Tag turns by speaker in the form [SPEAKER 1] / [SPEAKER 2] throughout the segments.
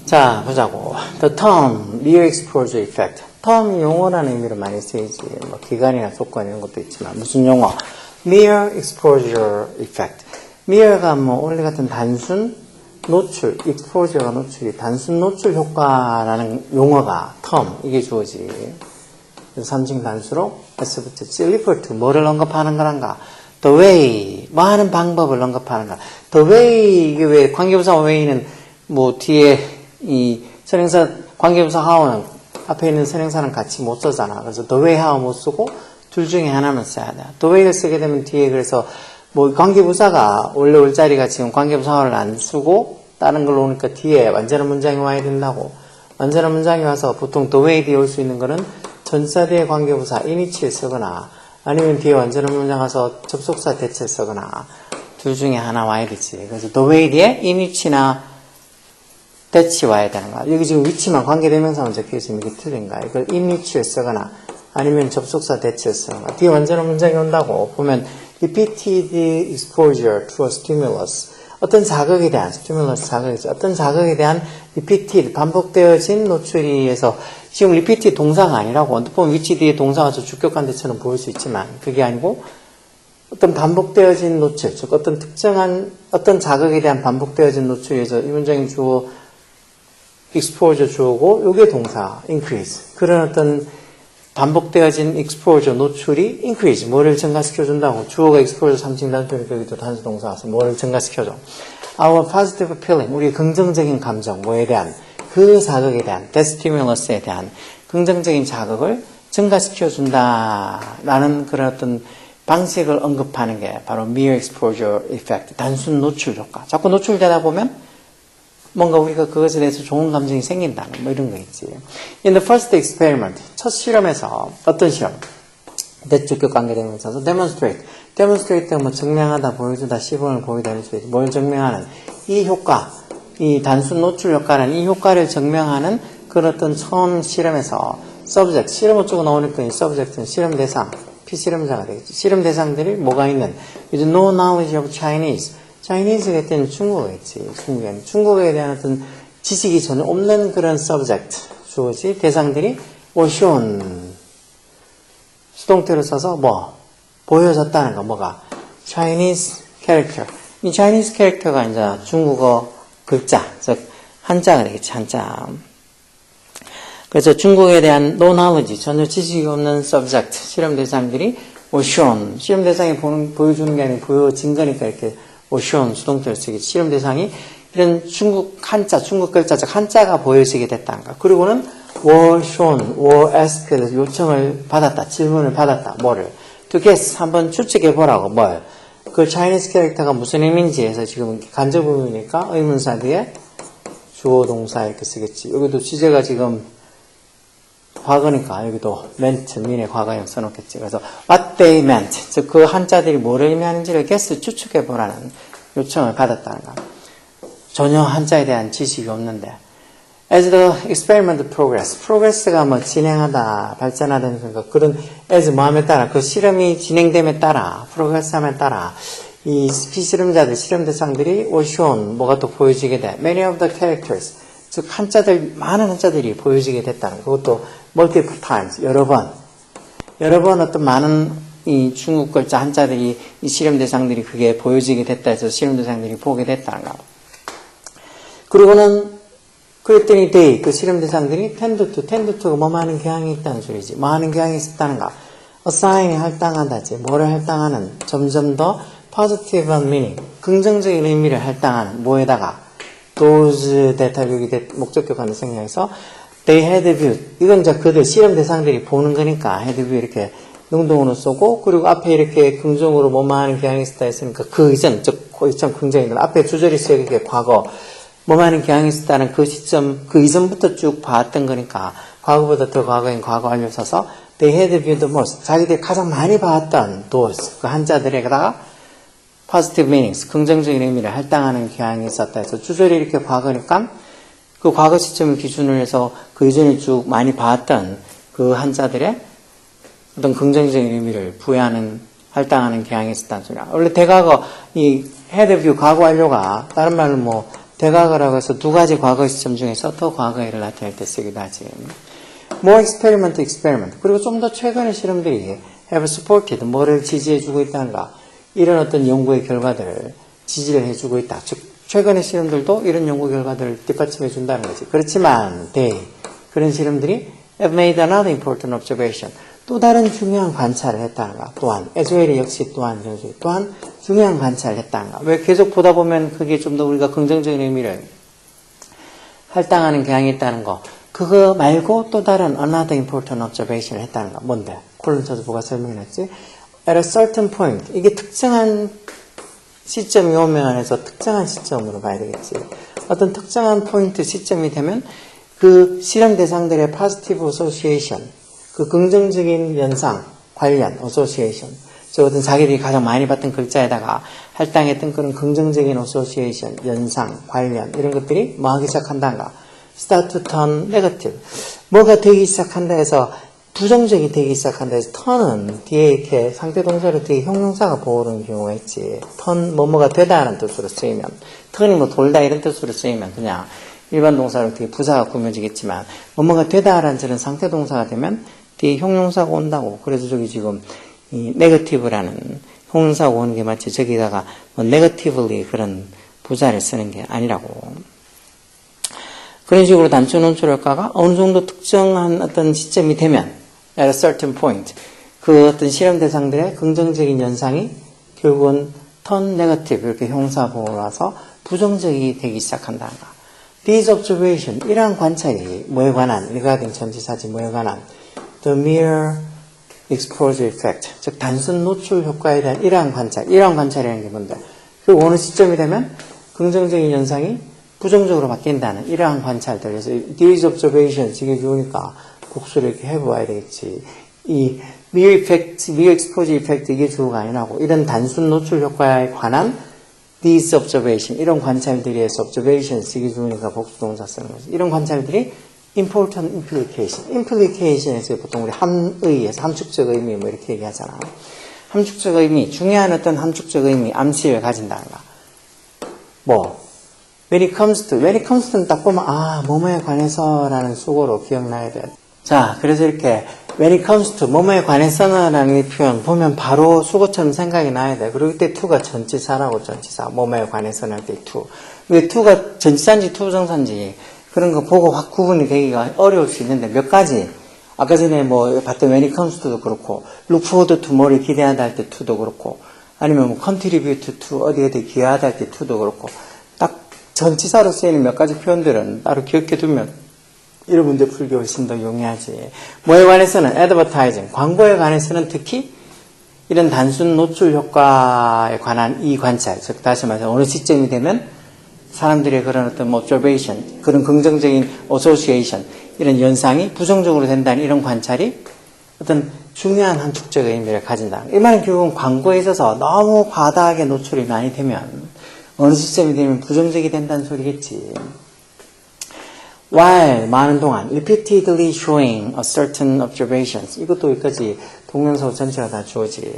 [SPEAKER 1] 자, 보자고. The term mere exposure effect. term이 용어라는 의미로 많이 쓰이지. 뭐 기간이나 조건 이런 것도 있지만 무슨 용어? mere exposure effect. mere가 뭐 원래 같은 단순 노출, exposure가 노출이 단순 노출 효과라는 용어가 term 이게 주어지. 그래서 3층 단수로 s 붙였지. refer to 뭐를 언급하는 거란가? the way 뭐 하는 방법을 언급하는 거라. the way 이게 왜 관계부사 way는 뭐 뒤에 이 선행사 관계부사 how는 앞에 있는 선행사는 같이 못 쓰잖아. 그래서 the way how 못 쓰고 둘 중에 하나만 써야 돼. the way를 쓰게 되면 뒤에 그래서 뭐 관계부사가 원래 올 자리가 지금 관계부사 how를 안 쓰고 다른 걸로 오니까 뒤에 완전한 문장이 와야 된다고. 완전한 문장이 와서 보통 the way 뒤에 올 수 있는 거는 전사 뒤에 관계부사 in이치를 쓰거나 아니면 뒤에 완전한 문장 와서 접속사 대체를 쓰거나 둘 중에 하나 와야 되지. 그래서 the way 뒤에 in이치나 대치 와야 되는 거야. 여기 지금 위치만 관계대명사만 적혀있으면 이게 틀린 거야. 이걸 in위치를 쓰거나 아니면 접속사 대치를 쓰는 거야. 뒤에 완전한 문장이 온다고 보면 repeated exposure to a stimulus. 어떤 자극에 대한 stimulus 자극이죠. 어떤 자극에 대한 repeated 반복되어진 노출이 해서 지금 repeated 동사가 아니라고 언뜻 보면 위치 뒤에 동사가 저 주격관대처럼 보일 수 있지만 그게 아니고 어떤 반복되어진 노출, 즉 어떤 특정한 어떤 자극에 대한 반복되어진 노출에서 이 문장이 주어 exposure 주어고 요게 동사 increase. 그런 어떤 반복되어진 exposure 노출이 increase. 뭐를 증가시켜준다고. 주어가 exposure 3층 단수니까 여기도 단수 동사 와서 뭐를 증가시켜줘. Our positive feeling. 우리의 긍정적인 감정. 뭐에 대한 그 자극에 대한 that stimulus에 대한 긍정적인 자극을 증가시켜준다라는 그런 어떤 방식을 언급하는 게 바로 mere exposure effect. 단순 노출 효과. 자꾸 노출되다 보면 뭔가 우리가 그것에 대해서 좋은 감정이 생긴다는 뭐 이런 거 있지. In the first experiment, 첫 실험에서 어떤 실험? 대주격 관계대명사서 demonstrate. demonstrate가 뭐 증명하다, 보여주다, 시범을 보이다 이럴 수 있지. 뭘 증명하는? 이 효과, 이 단순 노출 효과는 이 효과를 증명하는 그런 어떤 처음 실험에서 subject, 실험 어쩌고 나오니까 이 subject는 실험 대상, 피실험자가 되겠지. 실험 대상들이 뭐가 있는? With no knowledge of Chinese. Chinese가 때는 중국어겠지. 중국어에 대한 어떤 지식이 전혀 없는 그런 subject, 주어지 대상들이 were shown. 수동태로 써서 뭐 보여졌다는 거 뭐가 Chinese character. 이 Chinese character가 이제 중국어 글자, 즉 한자가 되겠지. 한자. 그래서 중국에 대한 no knowledge, 전혀 지식이 없는 subject, 실험 대상들이 were shown. 실험 대상이 보여주는 게 아니고 보여진 거니까 이렇게 shown 수동태를 쓰겠지. 실험 대상이 이런 중국 한자, 중국 글자, 즉 한자가 보여지게 됐다는 거. 그리고는 were shown, were asked 요청을 받았다, 질문을 받았다. 뭐를? to guess, 한번 추측해 보라고. 뭘? 그 Chinese 캐릭터가 무슨 의미인지 해서 지금 간접 의미니까 의문사 뒤에 주어 동사 이렇게 쓰겠지. 여기도 주제가 지금 과거니까 여기도 meant, mean의 과거형 써놓겠지. 그래서 what they meant, 즉 그 한자들이 뭐를 의미하는지를 guess, 추측해 보라는 요청을 받았다는 거. 전혀 한자에 대한 지식이 없는데 as the experiment progress가 뭐 진행하다, 발전하다 그러니까 그런 as 뭐함에 따라 그 실험이 진행됨에 따라 progress함에 따라 이 피실험자들, 실험 대상들이 were shown, 뭐가 또 보여지게 돼. many of the characters, 즉 한자들, 많은 한자들이 보여지게 됐다는 거. 그것도 multiple times, 여러 번 어떤 많은 이 중국 글자 한자들이 이 실험 대상들이 그게 보여지게 됐다 해서 실험 대상들이 보게 됐다는 거. 그리고는 그랬더니 they, 그 실험 대상들이 tend to가 뭐 하는 경향이 있다는 소리지. 뭐 하는 경향이 있었다는 거. assign이 할당한다지. 뭐를 할당하는? 점점 더 positive meaning, 긍정적인 의미를 할당하는 뭐에다가 those that 여기 목적격하는 생략해서 they had viewed. 이건 이제 그들 실험 대상들이 보는 거니까 had view 이렇게 능동으로 쏘고 그리고 앞에 이렇게 긍정으로 뭐만 하는 경향이 있었다 했으니까 그 이전 즉 참 긍정이든 앞에 주절이 쓰여 이렇게 과거 뭐만 하는 경향이 있었다는 그 시점 그 이전부터 쭉 봐왔던 거니까 과거보다 더 과거인 과거 완료 써서 they had viewed the most. 자기들이 가장 많이 봐왔던 those 그 한자들에다가 positive meanings, 긍정적인 의미를 할당하는 경향이 있었다 해서 주절이 이렇게 과거니까 그 과거 시점을 기준으로 해서 그 이전에 쭉 많이 봐왔던 그 한자들의 어떤 긍정적인 의미를 부여하는, 할당하는 경향이 있었다는 소리야. 원래 대과거, 이 헤드뷰 과거 완료가, 다른 말로 뭐, 대과거라고 해서 두 가지 과거 시점 중에서 더 과거에를 나타낼 때 쓰기도 하지. More experiment. 그리고 좀 더 최근의 실험들이 have supported, 뭐를 지지해주고 있다는가. 이런 어떤 연구의 결과들을 지지를 해주고 있다. 즉, 최근의 실험들도 이런 연구 결과들을 뒷받침해준다는 거지. 그렇지만, 그런 실험들이 have made another important observation. 또 다른 중요한 관찰을 했다는가. 또한, 에즈웰이 역시 또한 중요한 관찰을 했다는가. 왜 계속 보다 보면 그게 좀 더 우리가 긍정적인 의미를 할당하는 경향이 있다는 거. 그거 말고 또 다른 another important observation을 했다는 거. 뭔데? 콜론 저주부가 설명했지. At a certain point. 이게 특정한 시점이 오면 해서 특정한 시점으로 봐야 되겠지. 어떤 특정한 포인트 시점이 되면 그 실험 대상들의 positive association, 그 긍정적인 연상, 관련, association. 저 어떤 자기들이 가장 많이 봤던 글자에다가 할당했던 그런 긍정적인 association, 연상, 관련, 이런 것들이 뭐 하기 시작한다는가. start to turn negative. 뭐가 되기 시작한다 해서 부정적이 되기 시작한다 해서 turn은 뒤에 이렇게 상대 동사로 뒤에 형용사가 보호하는 경우가 있지. turn, 뭐뭐가 되다라는 뜻으로 쓰이면, turn이 뭐 돌다 이런 뜻으로 쓰이면 그냥 일반 동사로 뒤에 부사가 꾸며지겠지만, 뭐뭐가 되다라는 저런 상대 동사가 되면 뒤에 형용사가 온다고. 그래서 저기 지금 이 negative라는 형용사가 오는 게 마치 저기다가 뭐 negatively 그런 부사를 쓰는 게 아니라고. 그런 식으로 단추 논출 효과가 어느 정도 특정한 어떤 시점이 되면 at a certain point 그 어떤 실험 대상들의 긍정적인 연상이 결국은 turn negative 이렇게 형사 보호로 와서 부정적이 되기 시작한다는 거. These observation 이러한 관찰이 뭐에 관한 regarding 전치사지 뭐에 관한 the mere exposure effect 즉 단순 노출 효과에 대한 이러한 관찰이라는 게 뭔데? 그 어느 시점이 되면 긍정적인 연상이 부정적으로 바뀐다는 이러한 관찰들. 그래서 these observations 이게 좋으니까 복수를 이렇게 해봐야 되겠지. 이 mere effect, mere exposure effect 이게 주어가 아니라고 이런 단순 노출 효과에 관한 these observations 이런 관찰들이 해서 observations 이게 좋으니까 복수 동사 쓰는 거지. 이런 관찰들이 important implication에서 보통 우리 함의에서 함축적 의미 뭐 이렇게 얘기하잖아. 함축적 의미, 중요한 어떤 함축적 의미, 암시를 가진다는가. 뭐 when it comes to는 딱 보면 뭐뭐에 관해서라는 수고로 기억나야 돼. 자, 그래서 이렇게 when it comes to 뭐뭐에 관해서는 이 표현 보면 바로 수고처럼 생각이 나야 돼. 그리고 이때 to가 전치사라고 전치사. 뭐뭐에 관해서는 할 때 to. 왜 to가 전치사인지 투부정사인지 그런 거 보고 확 구분이 되기가 어려울 수 있는데 몇 가지. 아까 전에 뭐 봤던 when it comes to도 그렇고 look forward to 뭐를 기대하다 할 때 to도 그렇고 아니면 뭐 contribute to 어디에 기여하다 할 때 to도 그렇고 딱 전치사로 쓰이는 몇 가지 표현들은 따로 기억해 두면 이런 문제 풀기 훨씬 더 용이하지. 뭐에 관해서는 advertising, 광고에 관해서는 특히 이런 단순 노출 효과에 관한 이 관찰, 즉 다시 말해서 어느 시점이 되면 사람들의 그런 어떤 observation, 그런 긍정적인 association, 이런 연상이 부정적으로 된다는 이런 관찰이 어떤 중요한 함축적 의미를 가진다. 이 말은 결국은 광고에 있어서 너무 과다하게 노출이 많이 되면 어느 시점이 되면 부정적이 된다는 소리겠지. While 많은 동안 repeatedly showing a certain observations 이것도 여기까지 동명사 전체가 다 주어지.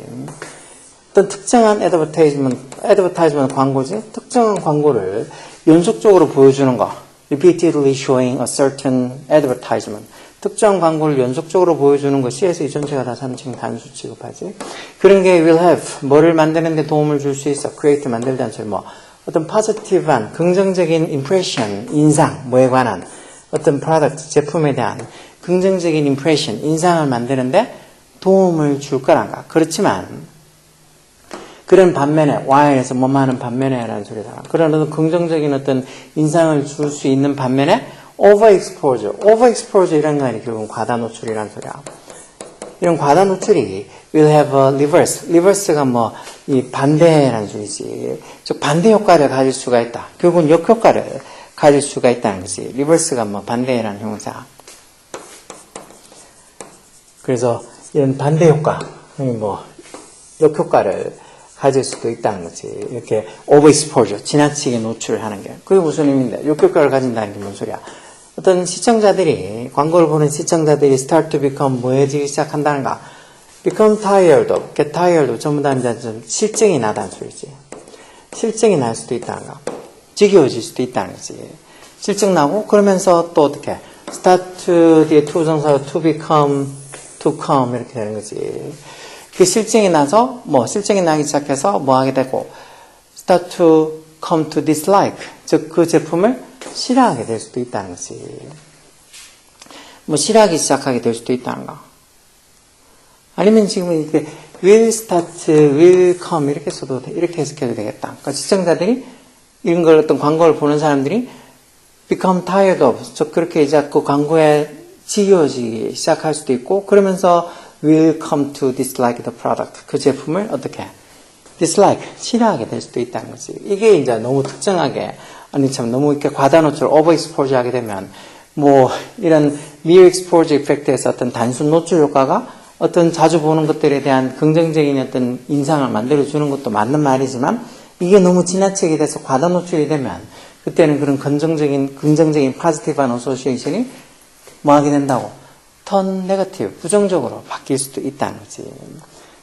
[SPEAKER 1] 어떤 특정한 advertisement 광고지 특정한 광고를 연속적으로 보여주는 거. repeatedly showing a certain advertisement 특정한 광고를 연속적으로 보여주는 거 C에서 이 전체가 다 3층 단수 취급하지. 그런 게 will have 뭐를 만드는 데 도움을 줄 수 있어. create 만들다는 소리 뭐 어떤 positive한 긍정적인 impression 인상 뭐에 관한 어떤 product 제품에 대한 긍정적인 impression 인상을 만드는데 도움을 줄 거란가. 그렇지만 그런 반면에 while에서 뭐뭐 하는 반면에라는 소리잖아. 그런 어떤 긍정적인 어떤 인상을 줄 수 있는 반면에 overexposure 이런 거 아니 결국은 과다 노출이라는 소리야. 이런 과다 노출이 will have a reverse가 뭐 이 반대라는 소리지. 즉 반대 효과를 가질 수가 있다. 결국은 역효과를 가질 수가 있다는 거지. reverse가 뭐 반대라는 형사. 그래서 이런 반대 효과, 뭐 역효과를 가질 수도 있다는 거지. 이렇게 overexposure, 지나치게 노출을 하는 게. 그게 무슨 의미인데? 역효과를 가진다는 게 뭔 소리야? 어떤 시청자들이, 광고를 보는 시청자들이 start to become 뭐해지기 시작한다는가? become tired of, get tired of 전부 다 이제 좀 실증이 나다는 소리지. 실증이 날 수도 있다는 거. 지겨워질 수도 있다는 거지. 실증 나고 그러면서 또 어떻게 start 뒤에 to 정사 to become, to come 이렇게 되는 거지. 그 실증이 나서 뭐 실증이 나기 시작해서 뭐 하게 되고 start to come to dislike, 즉 그 제품을 싫어하게 될 수도 있다는 거지. 뭐 싫어하기 시작하게 될 수도 있다는 거. 아니면 지금 이렇게 will start, will come 이렇게 써도 이렇게 해석해도 되겠다. 그러니까 시청자들이 이런 걸 어떤 광고를 보는 사람들이 become tired of, 즉 그렇게 이제 그 광고에 지겨워지기 시작할 수도 있고 그러면서 will come to dislike the product, 그 제품을 어떻게 dislike, 싫어하게 될 수도 있다는 거지. 이게 이제 너무 특정하게 아니 참 너무 이렇게 과다 노출, over exposure 하게 되면 뭐 이런 mere exposure 이펙트에서 어떤 단순 노출 효과가 어떤 자주 보는 것들에 대한 긍정적인 어떤 인상을 만들어주는 것도 맞는 말이지만 이게 너무 지나치게 돼서 과다 노출이 되면 그때는 그런 긍정적인 포지티브한 어소시에이션이 뭐 하게 된다고? turn negative, 부정적으로 바뀔 수도 있다는 거지.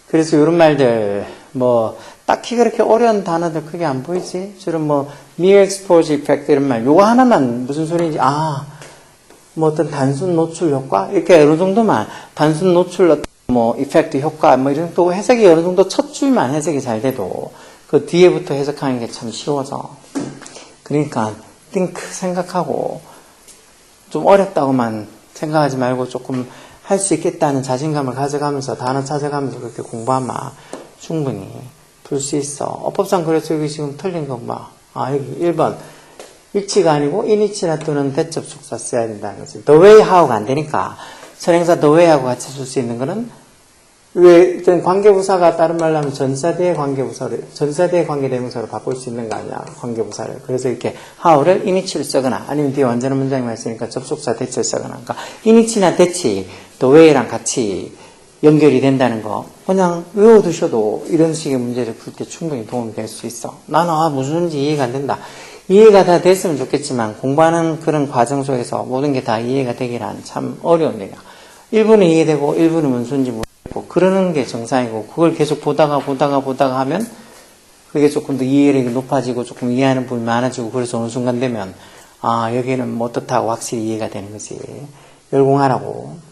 [SPEAKER 1] 그래서 이런 말들 뭐 딱히 그렇게 어려운 단어들 크게 안 보이지? 주로 뭐 mere exposure effect 이런 말 요거 하나만 무슨 소리인지 뭐 어떤 단순 노출 효과 이렇게 어느 정도만 단순 노출 뭐 이펙트 효과 뭐 이런 또 해석이 어느 정도 첫 줄만 해석이 잘 돼도 그 뒤에부터 해석하는 게 참 쉬워져. 그러니까 think 생각하고 좀 어렵다고만 생각하지 말고 조금 할 수 있겠다는 자신감을 가져가면서 단어 찾아가면서 그렇게 공부하면 충분히 풀 수 있어. 어법상 그래서 여기 지금 틀린 건 뭐? 여기 1번 위치가 아니고 인위치나 또는 대접 숙사 써야 된다는 거지. the way, how가 안 되니까 선행사 the way하고 같이 쓸 수 있는 거는 왜 일단 관계부사가 다른 말로 하면 전사대의 관계대명사로 바꿀 수 있는 거 아니야, 관계부사를. 그래서 이렇게 how를 인위치를 쓰거나 아니면 뒤에 완전한 문장이만 있으니까 접속사 대치를 쓰거나. 그러니까 인위치나 대치 the way랑 같이 연결이 된다는 거 그냥 외워두셔도 이런 식의 문제를 풀 때 충분히 도움이 될 수 있어. 나는 무슨지 이해가 안 된다. 이해가 다 됐으면 좋겠지만 공부하는 그런 과정 속에서 모든 게 다 이해가 되기란 참 어려운 일이야. 일부는 이해되고 일부는 무슨지 모르겠고 그러는 게 정상이고 그걸 계속 보다가 하면 그게 조금 더 이해력이 높아지고 조금 이해하는 부분이 많아지고 그래서 어느 순간 되면 여기는 뭐 어떻다고 확실히 이해가 되는 거지. 열공하라고.